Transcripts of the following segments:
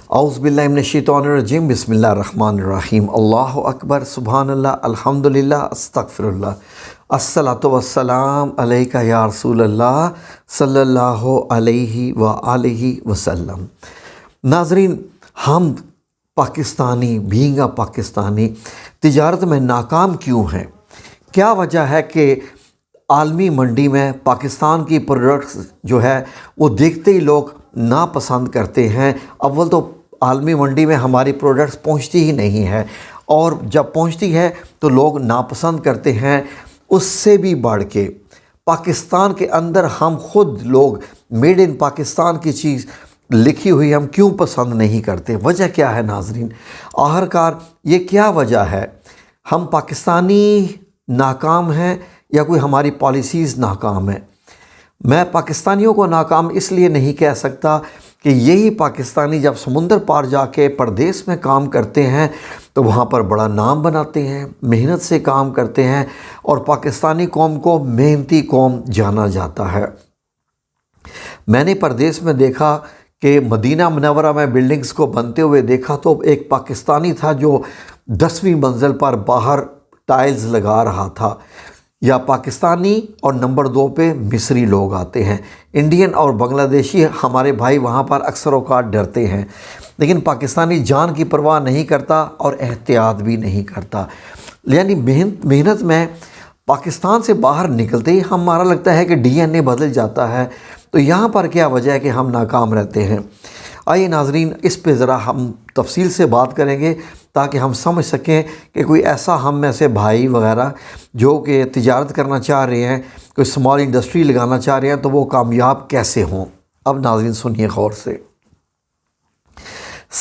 اعوذ باللہ من الشیطان الرجیم بسم اللہ الرحمن الرحیم اللہ اکبر سبحان اللہ الحمدللہ استغفر اللہ الصلاۃ والسلام علیک یا رسول اللہ صلی اللہ علیہ وآلہ وسلم۔ ناظرین، ہم پاکستانی بھینگا پاکستانی تجارت میں ناکام کیوں ہیں؟ کیا وجہ ہے کہ عالمی منڈی میں پاکستان کی پروڈکٹس جو ہے وہ دیکھتے ہی لوگ ناپسند کرتے ہیں؟ اول تو عالمی منڈی میں ہماری پروڈکٹس پہنچتی ہی نہیں ہے، اور جب پہنچتی ہے تو لوگ ناپسند کرتے ہیں۔ اس سے بھی بڑھ کے پاکستان کے اندر ہم خود لوگ میڈ ان پاکستان کی چیز لکھی ہوئی ہم کیوں پسند نہیں کرتے؟ وجہ کیا ہے ناظرین؟ آخرکار یہ کیا وجہ ہے؟ ہم پاکستانی ناکام ہیں یا کوئی ہماری پالیسیز ناکام ہیں؟ میں پاکستانیوں کو ناکام اس لیے نہیں کہہ سکتا کہ یہی پاکستانی جب سمندر پار جا کے پردیس میں کام کرتے ہیں تو وہاں پر بڑا نام بناتے ہیں، محنت سے کام کرتے ہیں، اور پاکستانی قوم کو محنتی قوم جانا جاتا ہے۔ میں نے پردیس میں دیکھا کہ مدینہ منورہ میں بلڈنگز کو بنتے ہوئے دیکھا تو ایک پاکستانی تھا جو 10ویں منزل پر باہر ٹائلز لگا رہا تھا۔ یا پاکستانی اور نمبر 2 پہ مصری لوگ آتے ہیں۔ انڈین اور بنگلہ دیشی ہمارے بھائی وہاں پر اکثر اوقات ڈرتے ہیں، لیکن پاکستانی جان کی پرواہ نہیں کرتا اور احتیاط بھی نہیں کرتا۔ یعنی محنت میں پاکستان سے باہر نکلتے ہی ہمارا لگتا ہے کہ ڈی این اے بدل جاتا ہے۔ تو یہاں پر کیا وجہ ہے کہ ہم ناکام رہتے ہیں؟ آئیے ناظرین، اس پہ ذرا ہم تفصیل سے بات کریں گے تاکہ ہم سمجھ سکیں کہ کوئی ایسا ہم میں سے بھائی وغیرہ جو کہ تجارت کرنا چاہ رہے ہیں، کوئی اسمال انڈسٹری لگانا چاہ رہے ہیں، تو وہ کامیاب کیسے ہوں۔ اب ناظرین سنیے غور سے۔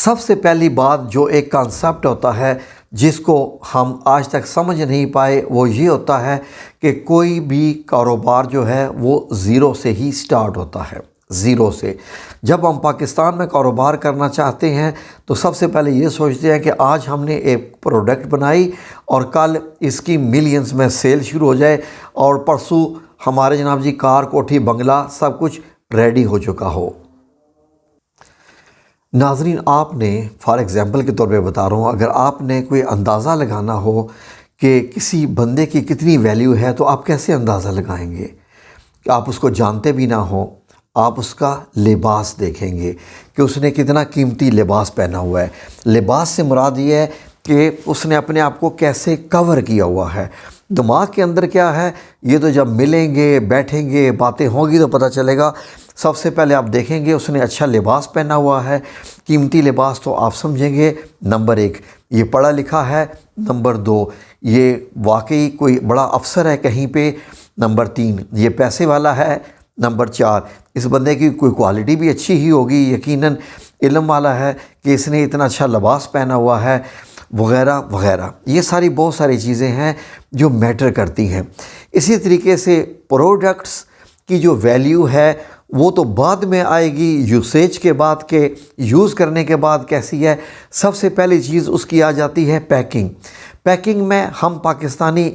سب سے پہلی بات جو ایک کانسیپٹ ہوتا ہے جس کو ہم آج تک سمجھ نہیں پائے، وہ یہ ہوتا ہے کہ کوئی بھی کاروبار جو ہے وہ زیرو سے ہی سٹارٹ ہوتا ہے، زیرو سے۔ جب ہم پاکستان میں کاروبار کرنا چاہتے ہیں تو سب سے پہلے یہ سوچتے ہیں کہ آج ہم نے ایک پروڈکٹ بنائی اور کل اس کی ملینز میں سیل شروع ہو جائے، اور پرسوں ہمارے جناب جی کار کوٹھی بنگلہ سب کچھ ریڈی ہو چکا ہو۔ ناظرین، آپ نے فار ایگزامپل کے طور پہ بتا رہا ہوں، اگر آپ نے کوئی اندازہ لگانا ہو کہ کسی بندے کی کتنی ویلیو ہے تو آپ کیسے اندازہ لگائیں گے؟ کہ آپ اس کو جانتے بھی نہ ہوں، آپ اس کا لباس دیکھیں گے کہ اس نے کتنا قیمتی لباس پہنا ہوا ہے۔ لباس سے مراد یہ ہے کہ اس نے اپنے آپ کو کیسے کور کیا ہوا ہے۔ دماغ کے اندر کیا ہے، یہ تو جب ملیں گے، بیٹھیں گے، باتیں ہوں گی تو پتہ چلے گا۔ سب سے پہلے آپ دیکھیں گے اس نے اچھا لباس پہنا ہوا ہے، قیمتی لباس، تو آپ سمجھیں گے نمبر 1 یہ پڑھا لکھا ہے، نمبر 2 یہ واقعی کوئی افسر افسر ہے کہیں پہ، نمبر 3 یہ پیسے والا ہے، نمبر 4 اس بندے کی کوئی کوالٹی بھی اچھی ہی ہوگی، یقیناً علم والا ہے کہ اس نے اتنا اچھا لباس پہنا ہوا ہے، وغیرہ وغیرہ۔ یہ ساری بہت ساری چیزیں ہیں جو میٹر کرتی ہیں۔ اسی طریقے سے پروڈکٹس کی جو ویلیو ہے وہ تو بعد میں آئے گی، یوسیج کے بعد، کے یوز کرنے کے بعد کیسی ہے۔ سب سے پہلی چیز اس کی آ جاتی ہے پیکنگ۔ پیکنگ میں ہم پاکستانی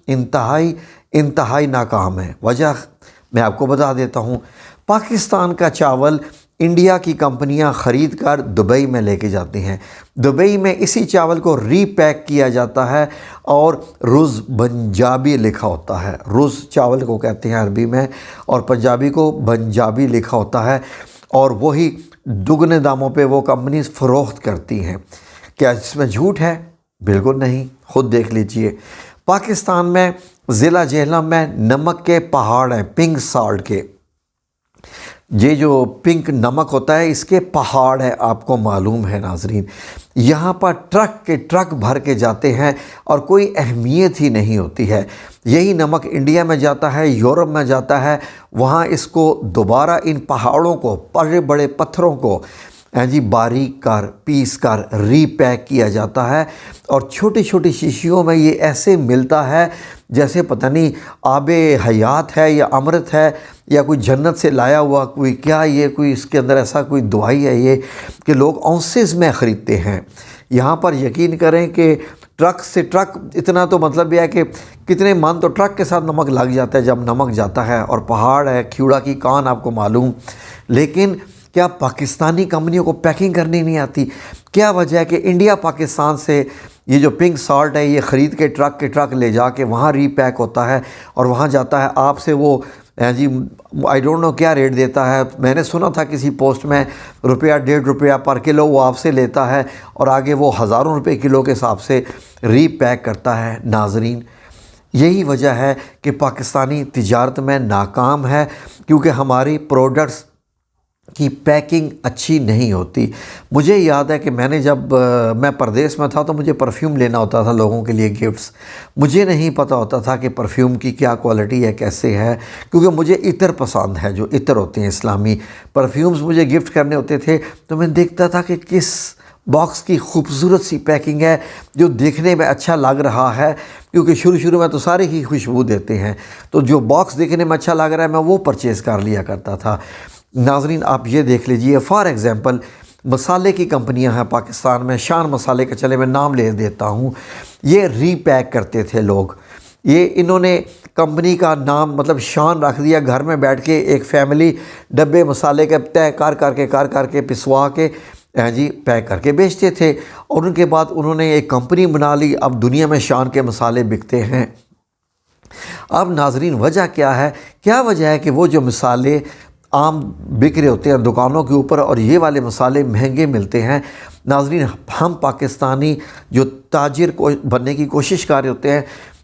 انتہائی ناکام ہیں۔ وجہ میں آپ کو بتا دیتا ہوں۔ پاکستان کا چاول انڈیا کی کمپنیاں خرید کر دبئی میں لے کے جاتی ہیں۔ دبئی میں اسی چاول کو ری پیک کیا جاتا ہے اور رز پنجابی لکھا ہوتا ہے۔ رز چاول کو کہتے ہیں عربی میں، اور پنجابی کو پنجابی لکھا ہوتا ہے، اور وہی دگنے داموں پہ وہ کمپنیز فروخت کرتی ہیں۔ کیا اس میں جھوٹ ہے؟ بالکل نہیں، خود دیکھ لیجئے۔ پاکستان میں ضلع جہلم میں نمک کے پہاڑ ہیں، پنک سالٹ کے۔ یہ جو پنک نمک ہوتا ہے اس کے پہاڑ ہیں، آپ کو معلوم ہے ناظرین۔ یہاں پر ٹرک کے ٹرک بھر کے جاتے ہیں اور کوئی اہمیت ہی نہیں ہوتی ہے۔ یہی نمک انڈیا میں جاتا ہے، یورپ میں جاتا ہے، وہاں اس کو دوبارہ ان پہاڑوں کو، بڑے بڑے پتھروں کو باریک کر پیس کر ری پیک کیا جاتا ہے، اور چھوٹی چھوٹی شیشیوں میں یہ ایسے ملتا ہے جیسے پتہ نہیں آب حیات ہے یا امرت ہے یا کوئی جنت سے لایا ہوا کوئی، کیا یہ کوئی اس کے اندر ایسا کوئی دوائی ہے یہ کہ لوگ اونسز میں خریدتے ہیں۔ یہاں پر یقین کریں کہ ٹرک سے ٹرک، اتنا تو مطلب یہ ہے کہ کتنے من تو ٹرک کے ساتھ نمک لگ جاتا ہے جب نمک جاتا ہے، اور پہاڑ ہے، کھیوڑا کی کان آپ کو معلوم۔ لیکن کیا پاکستانی کمپنیوں کو پیکنگ کرنی نہیں آتی؟ کیا وجہ ہے کہ انڈیا پاکستان سے یہ جو پنک سالٹ ہے یہ خرید کے ٹرک لے جا کے وہاں ری پیک ہوتا ہے اور وہاں جاتا ہے، آپ سے وہ جی آئی ڈونٹ نو کیا ریٹ دیتا ہے، میں نے سنا تھا کسی پوسٹ میں روپیہ 1.5 روپیہ پر کلو وہ آپ سے لیتا ہے اور آگے وہ ہزاروں روپے کلو کے حساب سے ری پیک کرتا ہے۔ ناظرین، یہی وجہ ہے کہ پاکستانی تجارت میں ناکام ہے، کیونکہ ہماری پروڈکٹس کی پیکنگ اچھی نہیں ہوتی۔ مجھے یاد ہے کہ میں نے جب میں پردیس میں تھا تو مجھے پرفیوم لینا ہوتا تھا لوگوں کے لیے گفٹس، مجھے نہیں پتہ ہوتا تھا کہ پرفیوم کی کیا کوالٹی ہے، کیسے ہے، کیونکہ مجھے عطر پسند ہے، جو عطر ہوتے ہیں اسلامی پرفیومز مجھے گفٹ کرنے ہوتے تھے، تو میں دیکھتا تھا کہ کس باکس کی خوبصورت سی پیکنگ ہے جو دیکھنے میں اچھا لگ رہا ہے، کیونکہ شروع میں تو سارے ہی خوشبو دیتے ہیں، تو جو باکس دیکھنے میں اچھا لگ رہا ہے میں وہ پرچیز کر لیا کرتا تھا۔ ناظرین، آپ یہ دیکھ لیجئے، فار ایگزامپل مسالے کی کمپنیاں ہیں پاکستان میں، شان مسالے کا، چلے میں نام لے دیتا ہوں، یہ ری پیک کرتے تھے لوگ، یہ انہوں نے کمپنی کا نام مطلب شان رکھ دیا، گھر میں بیٹھ کے ایک فیملی ڈبے مسالے کے طے کر کے پسوا کے جی پیک کر کے بیچتے تھے، اور ان کے بعد انہوں نے ایک کمپنی بنا لی، اب دنیا میں شان کے مسالے بکتے ہیں۔ اب ناظرین، وجہ کیا ہے؟ کیا وجہ ہے کہ وہ جو مسالے عام بک رہے ہوتے ہیں دکانوں کے اوپر اور یہ والے مسالے مہنگے ملتے ہیں؟ ناظرین، ہم پاکستانی جو تاجر کو بننے کی کوشش کر رہے ہوتے ہیں،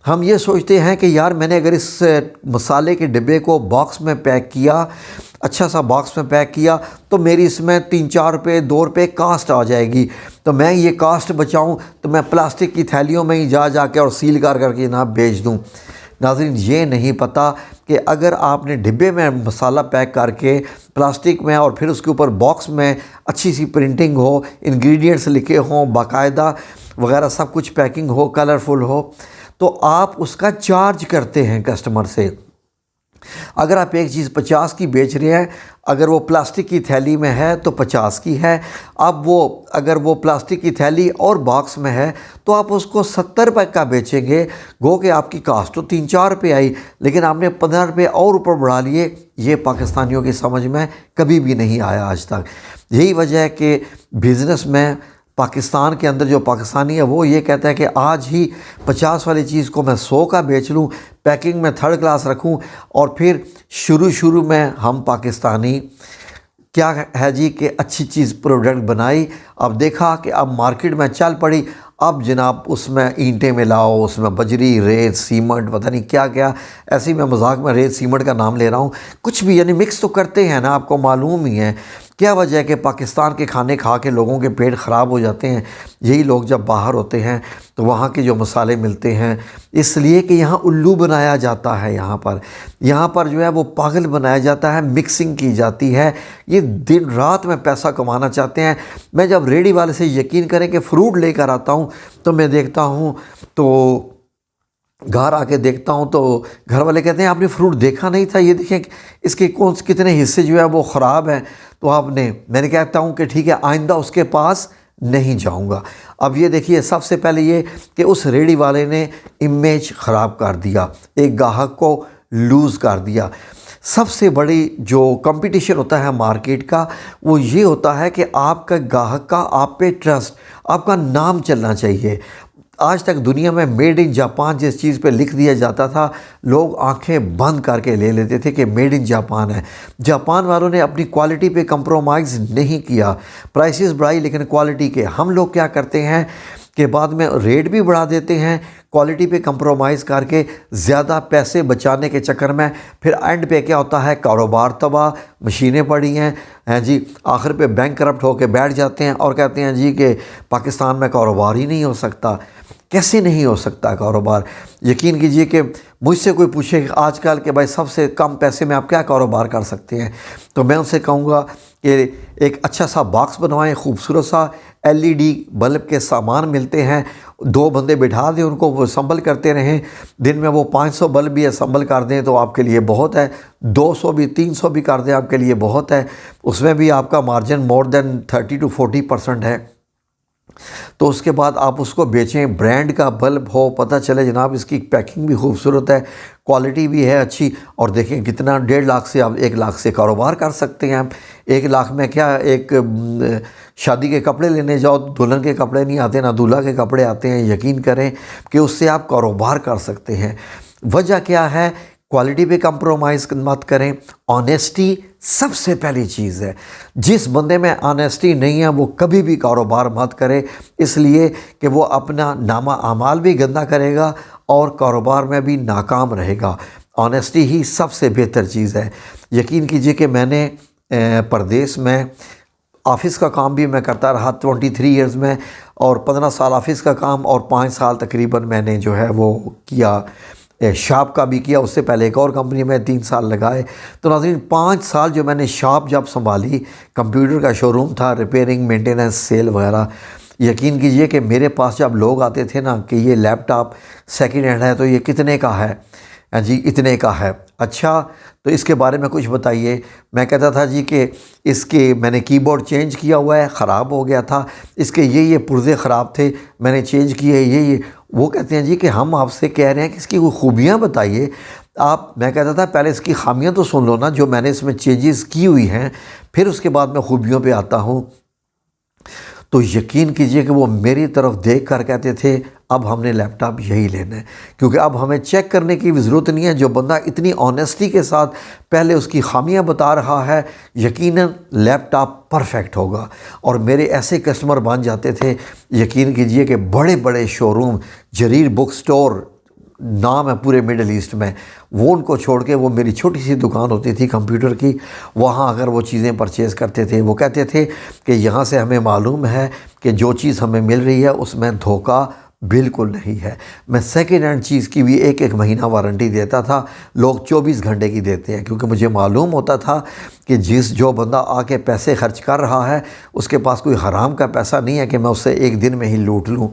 ہم یہ سوچتے ہیں کہ یار میں نے اگر اس مسالے کے ڈبے کو باکس میں پیک کیا، اچھا سا باکس میں پیک کیا، تو میری اس میں 3-4 روپے 2 روپے کاسٹ آ جائے گی، تو میں یہ کاسٹ بچاؤں تو میں پلاسٹک کی تھیلیوں میں ہی جا کے اور سیل کر کے جناب بیچ دوں۔ ناظرین، یہ نہیں پتہ کہ اگر آپ نے ڈبے میں مسالہ پیک کر کے پلاسٹک میں اور پھر اس کے اوپر باکس میں اچھی سی پرنٹنگ ہو، انگریڈینٹس لکھے ہوں باقاعدہ وغیرہ، سب کچھ پیکنگ ہو، کلرفل ہو، تو آپ اس کا چارج کرتے ہیں کسٹمر سے۔ اگر آپ ایک چیز 50 کی بیچ رہے ہیں، اگر وہ پلاسٹک کی تھیلی میں ہے تو 50 کی ہے، اب وہ اگر وہ پلاسٹک کی تھیلی اور باکس میں ہے تو آپ اس کو 70 روپے کا بیچیں گے، گو کہ آپ کی کاسٹ تو 3-4 روپے آئی، لیکن آپ نے 15 روپے اور اوپر بڑھا لیے۔ یہ پاکستانیوں کی سمجھ میں کبھی بھی نہیں آیا آج تک۔ یہی وجہ ہے کہ بزنس میں پاکستان کے اندر جو پاکستانی ہے وہ یہ کہتا ہے کہ آج ہی 50 والی چیز کو میں 100 کا بیچ لوں، پیکنگ میں 3rd کلاس رکھوں، اور پھر شروع میں ہم پاکستانی کیا ہے جی کہ اچھی چیز پروڈکٹ بنائی، اب دیکھا کہ اب مارکیٹ میں چل پڑی، اب جناب اس میں اینٹیں ملاؤ، اس میں بجری، ریت، سیمنٹ، پتہ نہیں کیا کیا، ایسے ہی میں مذاق میں ریت سیمنٹ کا نام لے رہا ہوں، کچھ بھی یعنی مکس تو کرتے ہیں نا، آپ کو معلوم ہی ہے۔ کیا وجہ ہے کہ پاکستان کے کھانے کھا کے لوگوں کے پیٹ خراب ہو جاتے ہیں؟ یہی لوگ جب باہر ہوتے ہیں تو وہاں کے جو مسالے ملتے ہیں، اس لیے کہ یہاں الو بنایا جاتا ہے، یہاں پر جو ہے وہ پاگل بنایا جاتا ہے، مکسنگ کی جاتی ہے، یہ دن رات میں پیسہ کمانا چاہتے ہیں۔ میں جب ریڈی والے سے یقین کریں کہ فروٹ لے کر آتا ہوں تو میں دیکھتا ہوں تو گھر آ کے دیکھتا ہوں تو گھر والے کہتے ہیں آپ نے فروٹ دیکھا نہیں تھا، یہ دیکھیں اس کے کتنے حصے جو ہے وہ خراب ہیں، تو میں نے کہتا ہوں کہ ٹھیک ہے آئندہ اس کے پاس نہیں جاؤں گا۔ اب یہ دیکھیے، سب سے پہلے یہ کہ اس ریڈی والے نے امیج خراب کر دیا، ایک گاہک کو لوز کر دیا۔ سب سے بڑی جو کمپٹیشن ہوتا ہے مارکیٹ کا وہ یہ ہوتا ہے کہ آپ کا گاہک کا آپ پہ ٹرسٹ، آپ کا نام چلنا چاہیے۔ آج تک دنیا میں میڈ ان جاپان جس چیز پہ لکھ دیا جاتا تھا، لوگ آنکھیں بند کر کے لے لیتے تھے کہ میڈ ان جاپان ہے۔ جاپان والوں نے اپنی کوالٹی پہ کمپرومائز نہیں کیا، پرائسز بڑھائی لیکن کوالٹی کے۔ ہم لوگ کیا کرتے ہیں کہ بعد میں ریٹ بھی بڑھا دیتے ہیں، کوالٹی پہ کمپرومائز کر کے زیادہ پیسے بچانے کے چکر میں، پھر اینڈ پہ کیا ہوتا ہے، کاروبار تباہ، مشینیں پڑی ہیں جی، آخر پہ بینک کرپٹ ہو کے بیٹھ جاتے ہیں اور کہتے ہیں جی کہ پاکستان میں کاروبار ہی نہیں ہو سکتا۔ کیسے نہیں ہو سکتا کاروبار؟ یقین کیجئے کہ مجھ سے کوئی پوچھے کہ آج کل کہ بھائی سب سے کم پیسے میں آپ کیا کاروبار کر سکتے ہیں، تو میں ان سے کہوں گا کہ ایک اچھا سا باکس بنوائیں، خوبصورت سا LED بلب کے سامان ملتے ہیں، 2 بندے بٹھا دیں ان کو، وہ اسمبل کرتے رہیں، دن میں وہ 500 بلب بھی اسمبل کر دیں تو آپ کے لیے بہت ہے، 200 بھی 300 بھی کر دیں آپ کے لیے بہت ہے، اس میں بھی آپ کا مارجن مور دین 30 to 40% ہے۔ تو اس کے بعد آپ اس کو بیچیں، برانڈ کا بلب ہو، پتہ چلے جناب اس کی پیکنگ بھی خوبصورت ہے، کوالٹی بھی ہے اچھی، اور دیکھیں کتنا 1.5 لاکھ سے آپ 1 لاکھ سے کاروبار کر سکتے ہیں۔ 1 لاکھ میں کیا، ایک شادی کے کپڑے لینے جاؤ، دلہن کے کپڑے نہیں آتے، نہ دولہا کے کپڑے آتے ہیں، یقین کریں کہ اس سے آپ کاروبار کر سکتے ہیں۔ وجہ کیا ہے؟ کوالٹی پہ کمپرومائز مت کریں، آنیسٹی سب سے پہلی چیز ہے۔ جس بندے میں آنیسٹی نہیں ہے وہ کبھی بھی کاروبار مت کرے، اس لیے کہ وہ اپنا نامہ اعمال بھی گندا کرے گا اور کاروبار میں بھی ناکام رہے گا۔ آنیسٹی ہی سب سے بہتر چیز ہے۔ یقین کیجئے کہ میں نے پردیس میں آفس کا کام بھی میں کرتا رہا 23 ایئرز میں، اور 15 سال آفس کا کام اور 5 سال تقریباً میں نے جو ہے وہ کیا شاپ کا بھی کیا۔ اس سے پہلے ایک اور کمپنی میں 3 سال لگائے۔ تو ناظرین 5 سال جو میں نے شاپ جب سنبھالی، کمپیوٹر کا شو روم تھا، ریپیئرنگ، مینٹیننس، سیل وغیرہ، یقین کیجئے کہ میرے پاس جب لوگ آتے تھے نا کہ یہ لیپ ٹاپ سیکنڈ ہینڈ ہے تو یہ کتنے کا ہے؟ جی اتنے کا ہے۔ اچھا تو اس کے بارے میں کچھ بتائیے۔ میں کہتا تھا جی کہ اس کے میں نے کی بورڈ چینج کیا ہوا ہے، خراب ہو گیا تھا، اس کے یہ پرزے خراب تھے، میں نے چینج کیے، یہ وہ کہتے ہیں جی کہ ہم آپ سے کہہ رہے ہیں کہ اس کی کوئی خوبیاں بتائیے آپ۔ میں کہتا تھا پہلے اس کی خامیاں تو سن لو نا جو میں نے اس میں چینجز کی ہوئی ہیں، پھر اس کے بعد میں خوبیوں پہ آتا ہوں۔ تو یقین کیجئے کہ وہ میری طرف دیکھ کر کہتے تھے اب ہم نے لیپ ٹاپ یہی لینا ہے، کیونکہ اب ہمیں چیک کرنے کی بھی ضرورت نہیں ہے۔ جو بندہ اتنی آنیسٹی کے ساتھ پہلے اس کی خامیاں بتا رہا ہے، یقیناً لیپ ٹاپ پرفیکٹ ہوگا۔ اور میرے ایسے کسٹمر بن جاتے تھے، یقین کیجئے کہ بڑے بڑے شو روم، جریر بک سٹور نام ہے پورے مڈل ایسٹ میں، وہ ان کو چھوڑ کے وہ میری چھوٹی سی دکان ہوتی تھی کمپیوٹر کی، وہاں اگر وہ چیزیں پرچیز کرتے تھے، وہ کہتے تھے کہ یہاں سے ہمیں معلوم ہے کہ جو چیز ہمیں مل رہی ہے اس میں دھوکہ بالکل نہیں ہے۔ میں سیکنڈ ہینڈ چیز کی بھی 1 مہینہ وارنٹی دیتا تھا، لوگ 24 گھنٹے کی دیتے ہیں، کیونکہ مجھے معلوم ہوتا تھا کہ جو بندہ آ کے پیسے خرچ کر رہا ہے اس کے پاس کوئی حرام کا پیسہ نہیں ہے کہ میں اسے 1 دن میں ہی لوٹ لوں۔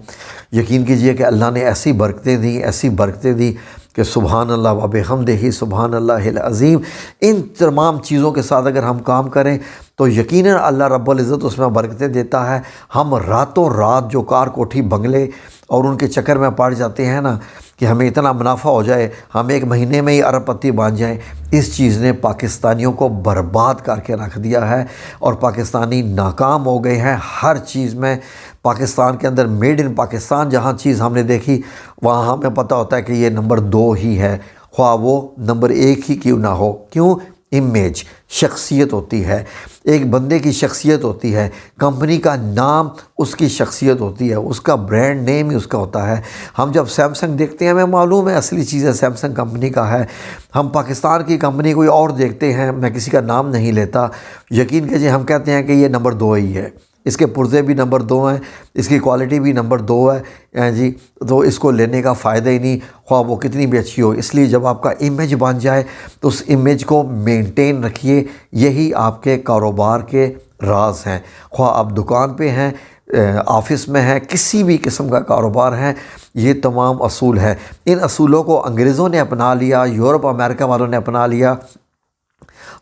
یقین کیجئے کہ اللہ نے ایسی برکتیں دی، ایسی برکتیں دی کہ سبحان اللہ و بحمدہ سبحان اللہ العظیم۔ ان تمام چیزوں کے ساتھ اگر ہم کام کریں تو یقیناً اللہ رب العزت اس میں برکتیں دیتا ہے۔ ہم راتوں رات جو کار کوٹھی بنگلے اور ان کے چکر میں پڑ جاتے ہیں نا کہ ہمیں اتنا منافع ہو جائے، ہم 1 مہینے میں ہی ارب پتی بن جائیں، اس چیز نے پاکستانیوں کو برباد کر کے رکھ دیا ہے، اور پاکستانی ناکام ہو گئے ہیں ہر چیز میں۔ پاکستان کے اندر میڈ ان پاکستان جہاں چیز ہم نے دیکھی وہاں ہمیں پتہ ہوتا ہے کہ یہ نمبر 2 ہی ہے، خواہ وہ نمبر 1 ہی کیوں نہ ہو۔ کیوں؟ امیج، شخصیت ہوتی ہے، ایک بندے کی شخصیت ہوتی ہے، کمپنی کا نام اس کی شخصیت ہوتی ہے، اس کا برانڈ نیم ہی اس کا ہوتا ہے۔ ہم جب سیمسنگ دیکھتے ہیں ہمیں معلوم ہے اصلی چیز ہے سیمسنگ کمپنی کا ہے۔ ہم پاکستان کی کمپنی کوئی اور دیکھتے ہیں، میں کسی کا نام نہیں لیتا، یقین کیجئے ہم کہتے ہیں کہ یہ نمبر 2 ہی ہے، اس کے پرزے بھی نمبر 2 ہیں، اس کی کوالٹی بھی نمبر 2 ہے جی، تو اس کو لینے کا فائدہ ہی نہیں، خواہ وہ کتنی بھی اچھی ہو۔ اس لیے جب آپ کا امیج بن جائے تو اس امیج کو مینٹین رکھیے، یہی آپ کے کاروبار کے راز ہیں۔ خواہ آپ دکان پہ ہیں، آفس میں ہیں، کسی بھی قسم کا کاروبار ہے، یہ تمام اصول ہیں۔ ان اصولوں کو انگریزوں نے اپنا لیا، یورپ امریکہ والوں نے اپنا لیا،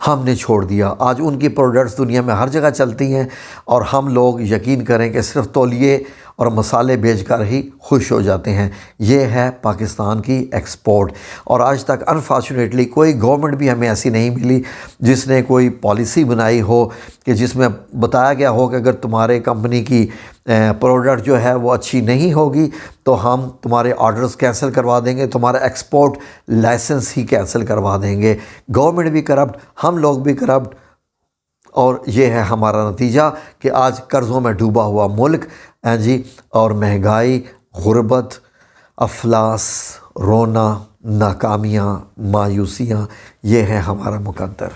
ہم نے چھوڑ دیا۔ آج ان کی پروڈکٹس دنیا میں ہر جگہ چلتی ہیں، اور ہم لوگ یقین کریں کہ صرف تولیے اور مسالے بیچ کر ہی خوش ہو جاتے ہیں۔ یہ ہے پاکستان کی ایکسپورٹ۔ اور آج تک انفارچونیٹلی کوئی گورنمنٹ بھی ہمیں ایسی نہیں ملی جس نے کوئی پالیسی بنائی ہو کہ جس میں بتایا گیا ہو کہ اگر تمہارے کمپنی کی پروڈکٹ جو ہے وہ اچھی نہیں ہوگی تو ہم تمہارے آرڈرز کینسل کروا دیں گے، تمہارا ایکسپورٹ لائسنس ہی کینسل کروا دیں گے۔ گورنمنٹ بھی کرپٹ، ہم لوگ بھی کرپٹ، اور یہ ہے ہمارا نتیجہ کہ آج قرضوں میں ڈوبا ہوا ملک جی، اور مہنگائی، غربت، افلاس، رونا، ناکامیاں، مایوسیاں، یہ ہے ہمارا مقدر۔